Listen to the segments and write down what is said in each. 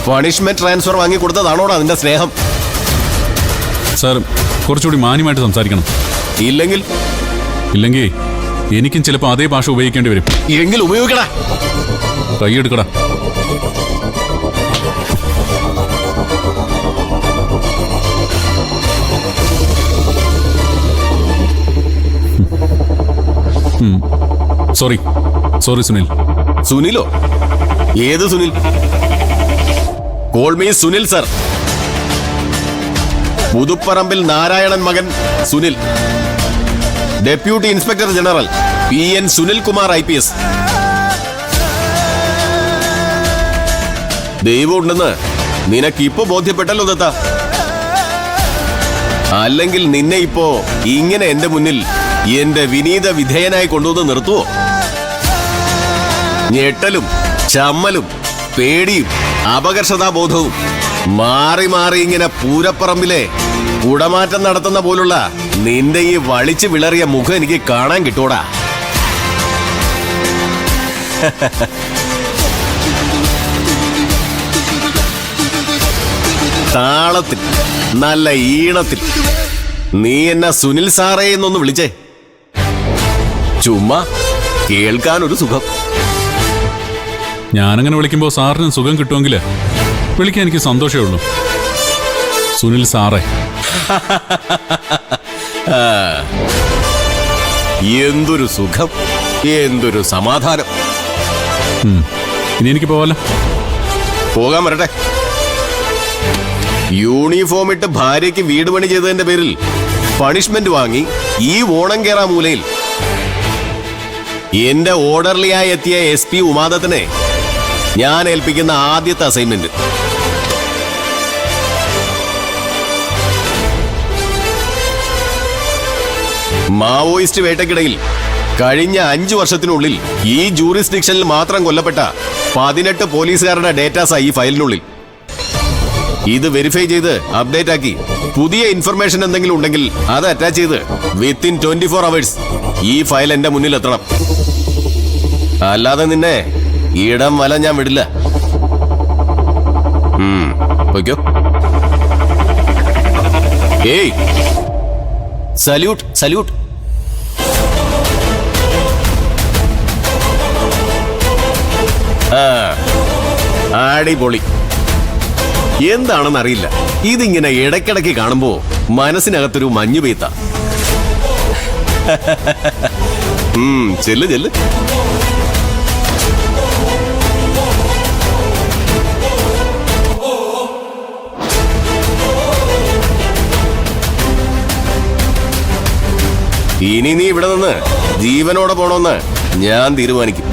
Punishment transfer വാങ്ങി കൊടുത്തതാണോടാ നിന്റെ സ്നേഹം? സാർ കുറച്ചുകൂടി മാന്യമായിട്ട് സംസാരിക്കണം. ഇല്ലെങ്കിൽ എനിക്കും ചിലപ്പോൾ അതേ ഭാഷ ഉപയോഗിക്കേണ്ടി വരും. എങ്കിൽ ഉപയോഗിക്കടാ. കൈയെടുക്കടാ. സോറി സുനിൽ. സുനിലോ? ഏത് Sunil? Call me Sunil sir. Puthuparambil Narayanan മകൻ Sunil, deputy inspector general PN Sunil Kumar IPS. ദൈവം ഉണ്ടെന്ന് നിനക്കിപ്പോ ബോധ്യപ്പെട്ടല്ലോ ദത്ത. അല്ലെങ്കിൽ നിന്നെ ഇപ്പോ ഇങ്ങനെ എന്റെ മുന്നിൽ എന്റെ വിനീത വിധേയനായി കൊണ്ടുവന്ന് നിർത്തുവോ? ഞെട്ടലും ചമ്മലും പേടിയും അപകർഷതാബോധവും മാറി മാറി ഇങ്ങനെ പൂരപ്പറമ്പിലെ കുടമാറ്റം നടത്തുന്ന പോലുള്ള നിന്റെ ഈ വളിച്ചു വിളറിയ മുഖം എനിക്ക് കാണാൻ കിട്ടൂടാ. താളത്തിൽ നല്ല ഈണത്തിൽ നീ എന്നെ സുനിൽ സാറേ എന്നൊന്ന് വിളിച്ചേ. ചുമ്മാ കേൾക്കാൻ ഒരു സുഖം. ഞാനങ്ങനെ വിളിക്കുമ്പോൾ സാറിന് സുഖം കിട്ടുമെങ്കിൽ വിളിക്കാൻ എനിക്ക് സന്തോഷമേ ഉള്ളൂ. സുനിൽ സാറേ. എന്തൊരു സുഖം, എന്തൊരു സമാധാനം. ഇനി എനിക്ക് പോവാലോ? പോകാൻ വരട്ടെ. യൂണിഫോം ഇട്ട് ഭാര്യയ്ക്ക് വീട് പണി ചെയ്തതിന്റെ പേരിൽ പണിഷ്മെന്റ് വാങ്ങി ഈ ഓണം കേറാ മൂലയിൽ എന്റെ ഓർഡർലിയായി എത്തിയ SP ഉമാദത്തിനെ ഞാൻ ഏൽപ്പിക്കുന്ന ആദ്യത്തെ അസൈൻമെന്റ്. മാവോയിസ്റ്റ് വേട്ടക്കിടയിൽ കഴിഞ്ഞ 5 വർഷത്തിനുള്ളിൽ ഈ ജൂറിസ്ഡിക്ഷനിൽ മാത്രം കൊല്ലപ്പെട്ട 18 പോലീസുകാരുടെ ഡേറ്റാസാ ഈ ഫയലിനുള്ളിൽ. ഇത് വെരിഫൈ ചെയ്ത് അപ്ഡേറ്റ് ആക്കി പുതിയ ഇൻഫർമേഷൻ എന്തെങ്കിലും ഉണ്ടെങ്കിൽ അത് അറ്റാച്ച് ചെയ്ത് വിത്തിൻ 24 hours ഈ ഫയൽ എന്റെ മുന്നിൽ എത്തണം. അല്ലാതെ നിന്നെ ഇടം വല ഞാൻ വിടില്ല. പോയിക്കോ. ഏയ്, സല്യൂട്ട് സല്യൂട്ട്. അടിപൊളി. എന്താണെന്നറിയില്ല, ഇതിങ്ങനെ ഇടയ്ക്കിടയ്ക്ക് കാണുമ്പോ മനസ്സിനകത്തൊരു മഞ്ഞു പെയ്ത്ത. ചെല്ല് ചെല്ല്. ഇനി നീ ഇവിടെ നിന്ന് ജീവനോടെ പോണോന്ന് ഞാൻ തീരുമാനിക്കും.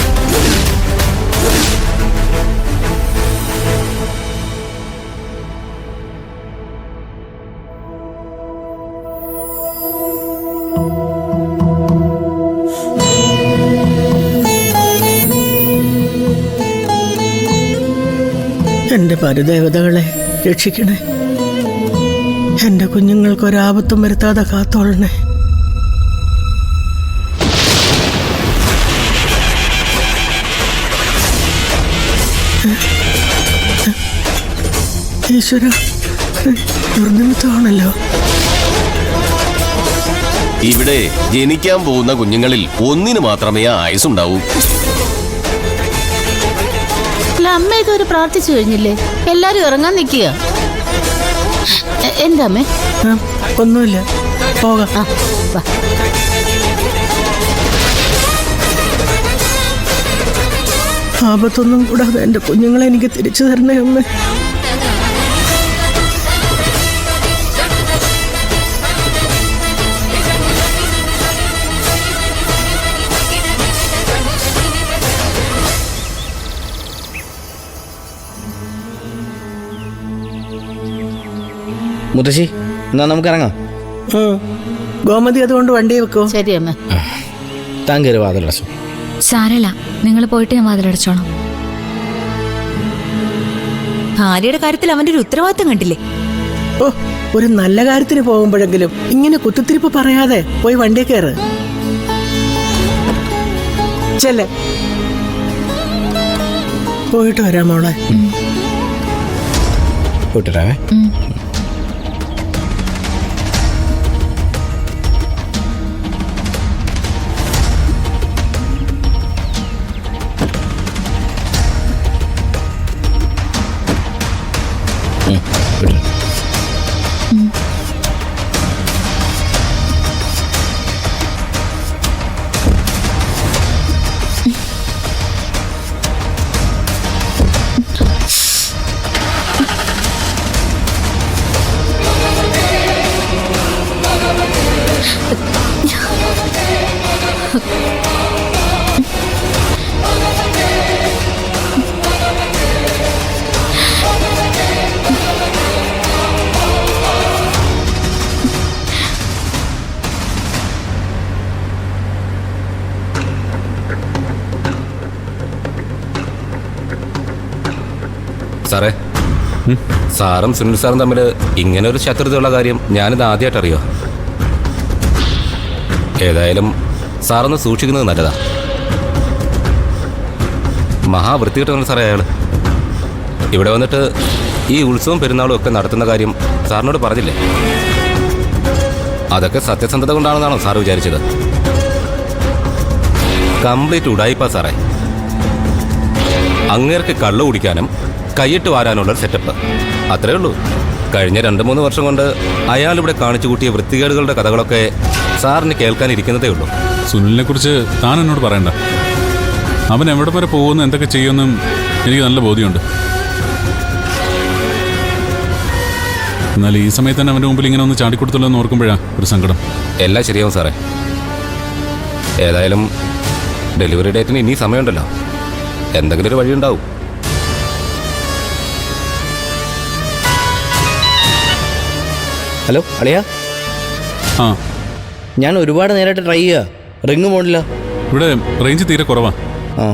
എന്റെ പരദേവതകളെ രക്ഷിക്കണേ. എന്റെ കുഞ്ഞുങ്ങൾക്കൊരാപത്തും വരുത്താതെ കാത്തോളണേ. ഈശ്വര, ദുർനിമിത്തമാണല്ലോ. ഇവിടെ ജനിക്കാൻ പോകുന്ന കുഞ്ഞുങ്ങളിൽ ഒന്നിന് മാത്രമേ ആയുസുണ്ടാവൂ. അമ്മ ഇതുവരെ പ്രാർത്ഥിച്ചു കഴിഞ്ഞില്ലേ? എല്ലാരും ഇറങ്ങാൻ നിൽക്കുക. എന്താ അമ്മേ? ഒന്നുമില്ല, പോകാം. ആപത്തൊന്നും കൂടാതെ എന്റെ കുഞ്ഞുങ്ങളെ എനിക്ക് തിരിച്ചു തരണേ അമ്മേ. മുത്തശ്ശി, എന്നാ നമുക്ക് ഇറങ്ങാം. ഗോമതി അതുകൊണ്ട് വണ്ടി വെക്കോ? ശരി അമ്മ. താൻ കയറി വാതിലടച്ചു. സാരല്ല, നിങ്ങൾ പോയിട്ട് ഞാൻ വാതിലടച്ചോളാം. ഭാര്യയുടെ കാര്യത്തിൽ അവന്റെ ഒരു ഉത്തരവാദിത്തം കണ്ടില്ലേ? ഓ, ഒരു നല്ല കാര്യത്തിന് പോകുമ്പോഴെങ്കിലും ഇങ്ങനെ കുത്തിത്തിരിപ്പ് പറയാതെ പോയി വണ്ടി കയറ്. ചെല്ലേ, പോയിട്ട് വരാം മോളെ. വിട്ടിട്ടാവേ. വിട്ടു. സാറേ, സാറും സുനിൽ സാറും തമ്മിൽ ഇങ്ങനെ ഒരു ശത്രുതയുള്ള കാര്യം ഞാനിത് ആദ്യമായിട്ട് അറിയോ. ഏതായാലും സാറൊന്ന് സൂക്ഷിക്കുന്നത് നല്ലതാ. മഹാവൃത്തികെട്ടവനാണ് സാറേ അയാൾ. ഇവിടെ വന്നിട്ട് ഈ ഉത്സവം പെരുന്നാളും ഒക്കെ നടത്തുന്ന കാര്യം സാറിനോട് പറഞ്ഞില്ലേ? അതൊക്കെ സത്യസന്ധത കൊണ്ടാണെന്നാണോ സാർ വിചാരിച്ചത്? കംപ്ലീറ്റ് ഉടായിപ്പാ സാറേ. അങ്ങേർക്ക് കള്ളു കുടിക്കാനും കൈയിട്ട് വാരാനുള്ള സെറ്റപ്പ്, അത്രേ ഉള്ളൂ. കഴിഞ്ഞ 2-3 വർഷം കൊണ്ട് അയാൾ ഇവിടെ കാണിച്ചു കൂട്ടിയ വൃത്തികേടുകളുടെ കഥകളൊക്കെ സാറിന് കേൾക്കാനിരിക്കുന്നതേ ഉള്ളൂ. സുനിലിനെ കുറിച്ച് താൻ എന്നോട് പറയണ്ട. അവൻ എവിടെ വരെ പോകുന്നു, എന്തൊക്കെ ചെയ്യുമെന്നും എനിക്ക് നല്ല ബോധ്യമുണ്ട്. എന്നാൽ ഈ സമയത്ത് തന്നെ അവൻ്റെ മുമ്പിൽ ഇങ്ങനെ ഒന്ന് ചാടിക്കൊടുത്തല്ലോ എന്ന് ഓർക്കുമ്പോഴാണ് ഒരു സങ്കടം. എല്ലാം ശരിയാവും സാറേ. ഏതായാലും ഡെലിവറി ഡേറ്റിന് ഇനി സമയമുണ്ടല്ലോ, എന്തെങ്കിലും ഒരു വഴിയുണ്ടാവും. ഹലോ അളിയ, ആ ഞാൻ ഒരുപാട് നേരമായിട്ട് ട്രൈ ചെയ്യുക, റിങ് പോണില്ല. ഇവിടെ റേഞ്ച് തീരെ കുറവാ. ആ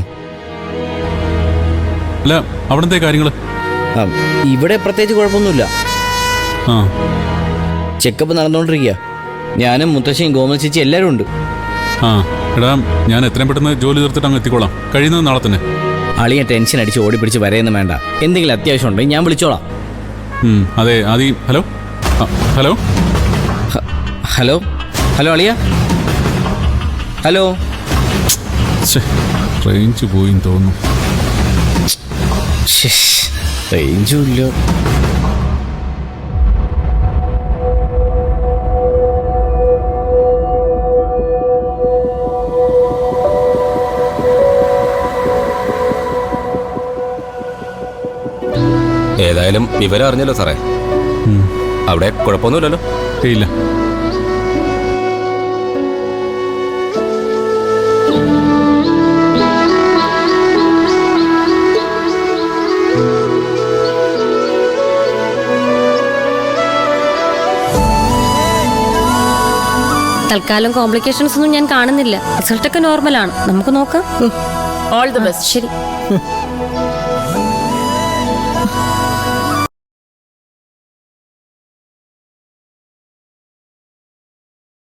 അല്ല, അവിടുത്തെ കാര്യങ്ങൾ? ആ ഇവിടെ പ്രത്യേകിച്ച് കുഴപ്പമൊന്നുമില്ല. ആ ചെക്കപ്പ് നടന്നുകൊണ്ടിരിക്കുക. ഞാനും മുത്തശ്ശിയും ഗോമതി ചേച്ചി എല്ലാവരും ഉണ്ട്. ആ എടാ, ഞാൻ എത്രയും പെട്ടെന്ന് ജോലി തീർത്തിട്ട് അങ്ങ് എത്തിക്കോളാം. കഴിയുന്നത് നാളെ തന്നെ. അളിയെ ടെൻഷൻ അടിച്ച് ഓടി പിടിച്ച് വരെയൊന്നും വേണ്ട. എന്തെങ്കിലും അത്യാവശ്യം ഉണ്ടെങ്കിൽ ഞാൻ വിളിച്ചോളാം. അതെ ആദ്യം. ഹലോ ഹലോ ഹലോ ഹലോ അളിയ, ഹലോ. റേഞ്ച് പോയിന്ന് തോന്നുന്നു. റേഞ്ചും ഇല്ല. ഏതായാലും വിവരം അറിഞ്ഞല്ലോ സാറേ. അവിടെ കുഴപ്പമൊന്നുമില്ലല്ലോ? ഇല്ല. തൽക്കാലം കോംപ്ലിക്കേഷൻസ് ഒന്നും ഞാൻ കാണുന്നില്ല. റിസൾട്ടൊക്കെ നോർമലാണ്. നമുക്ക് നോക്കാം. All the best. ശരി.